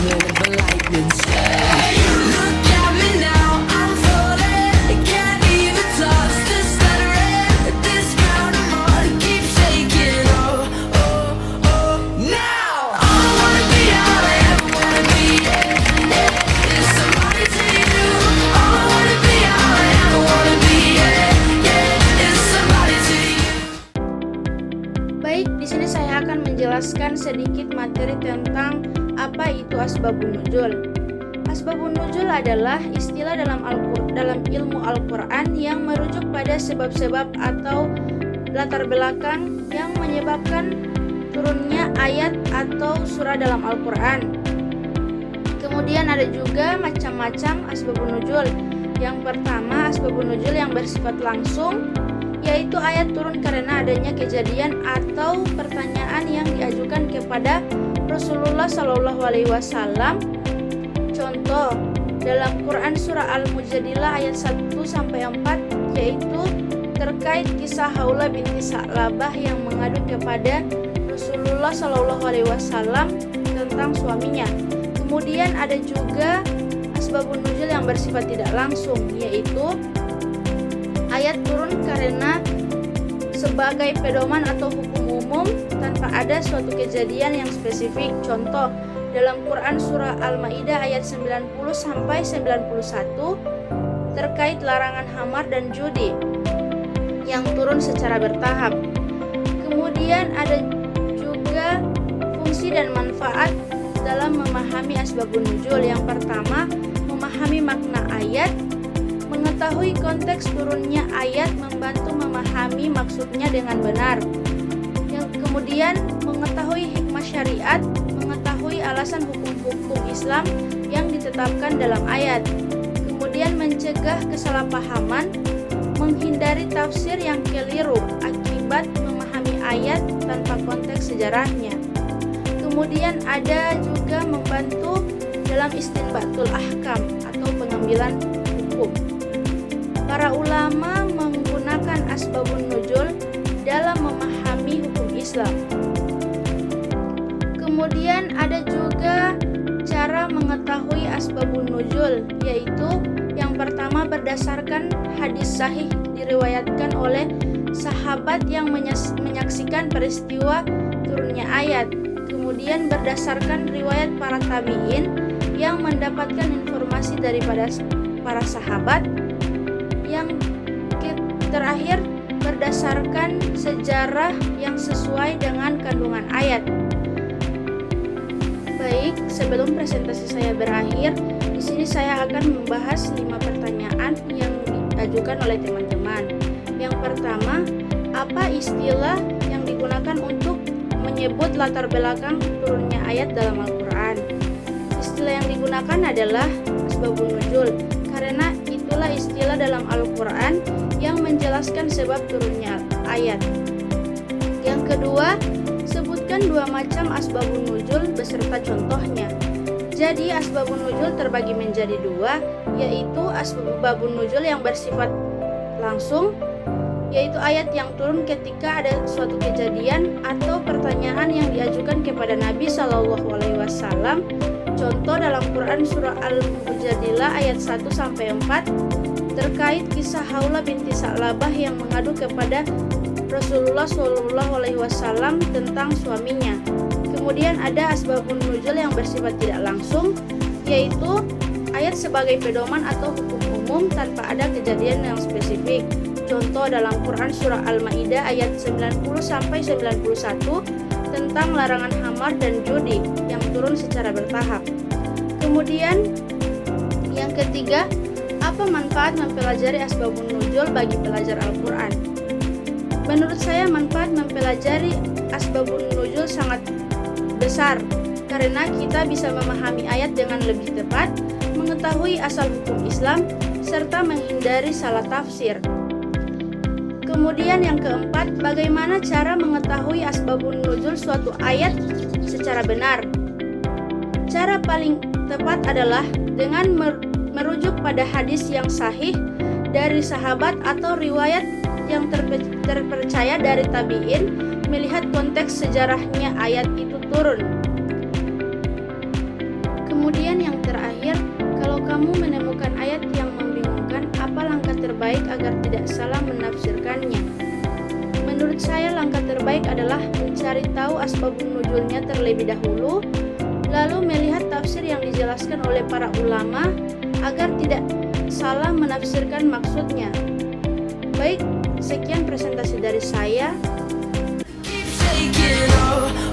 with a lightning strike. Look at me now, I'm falling. Can't even toss this stuttering. This ground I'm on keeps shaking. Oh, oh, oh. Now all I wanna be, all I ever wanna be, yeah, yeah, is somebody to you. All I wanna be, all I ever wanna be, yeah, yeah, is somebody to you. Baik, di sini saya akan menjelaskan sedikit materi tentang apa itu asbabun nuzul. Asbabun nuzul adalah istilah dalam ilmu Al-Quran yang merujuk pada sebab-sebab atau latar belakang yang menyebabkan turunnya ayat atau surah dalam Al-Quran. Kemudian ada juga macam-macam asbabun nuzul. Yang pertama, asbabun nuzul yang bersifat langsung, yaitu ayat turun karena adanya kejadian atau pertanyaan yang diajukan kepada Rasulullah SAW. Contoh, dalam Quran surah Al-Mujadilah ayat 1-4, yaitu terkait kisah Haulah binti Sa'labah yang mengadu kepada Rasulullah SAW tentang suaminya. Kemudian ada juga asbabun nuzul yang bersifat tidak langsung, yaitu ayat turun karena sebagai pedoman atau hukum umum tanpa ada suatu kejadian yang spesifik. Contoh, dalam Quran surah Al-Maidah ayat 90-91 terkait larangan khamar dan judi yang turun secara bertahap. Kemudian ada juga fungsi dan manfaat dalam memahami asbabun nuzul. Yang pertama, memahami makna ayat. Mengetahui konteks turunnya ayat membantu memahami maksudnya dengan benar. Yang kemudian mengetahui hikmah syariat, mengetahui alasan hukum-hukum Islam yang ditetapkan dalam ayat. Kemudian mencegah kesalahpahaman, menghindari tafsir yang keliru akibat memahami ayat tanpa konteks sejarahnya. Kemudian ada juga membantu dalam istinbatul ahkam atau pengambilan hukum. Para ulama menggunakan asbabun nuzul dalam memahami hukum Islam. Kemudian ada juga cara mengetahui asbabun nuzul, yaitu yang pertama berdasarkan hadis sahih diriwayatkan oleh sahabat yang menyaksikan peristiwa turunnya ayat. Kemudian berdasarkan riwayat para tabi'in yang mendapatkan informasi daripada para sahabat. Yang terakhir berdasarkan sejarah yang sesuai dengan kandungan ayat. Baik, sebelum presentasi saya berakhir, di sini saya akan membahas 5 pertanyaan yang diajukan oleh teman-teman. Yang pertama, apa istilah yang digunakan untuk menyebut latar belakang turunnya ayat dalam Al-Quran? Istilah yang digunakan adalah asbabun nuzul, karena itulah istilah dalam Al-Quran yang menjelaskan sebab turunnya ayat. Yang kedua, sebutkan 2 macam asbabun nuzul beserta contohnya. Jadi asbabun nuzul terbagi menjadi 2, yaitu asbabun nuzul yang bersifat langsung, yaitu ayat yang turun ketika ada suatu kejadian atau pertanyaan yang diajukan kepada Nabi SAW. Contoh dalam Quran surah Al-Mujadilah ayat 1-4 terkait kisah Haulah binti Sa'labah yang mengadu kepada Rasulullah SAW tentang suaminya. Kemudian ada asbabun nuzul yang bersifat tidak langsung, yaitu ayat sebagai pedoman atau hukum umum tanpa ada kejadian yang spesifik. Contoh dalam Quran surah Al-Maidah ayat 90-91 tentang larangan khamar dan judi yang turun secara bertahap. Kemudian yang ketiga, apa manfaat mempelajari asbabun nuzul bagi pelajar Al-Quran? Menurut saya manfaat mempelajari asbabun nuzul sangat besar, karena kita bisa memahami ayat dengan lebih tepat, mengetahui asal hukum Islam, serta menghindari salah tafsir. Kemudian yang keempat, bagaimana cara mengetahui asbabun nuzul suatu ayat secara benar? Cara paling tepat adalah dengan merujuk pada hadis yang sahih dari sahabat atau riwayat yang terpercaya dari tabi'in, melihat konteks sejarahnya ayat itu turun. Kemudian yang terakhir, kalau kamu menemukan ayat yang membingungkan, apa langkah terbaik agar tidak salah menafsirkannya? Menurut saya langkah terbaik adalah mencari tahu asbabun nuzulnya terlebih dahulu, lalu melihat tafsir yang dijelaskan oleh para ulama agar tidak salah menafsirkan maksudnya. Baik, sekian presentasi dari saya. Keep shaking, oh,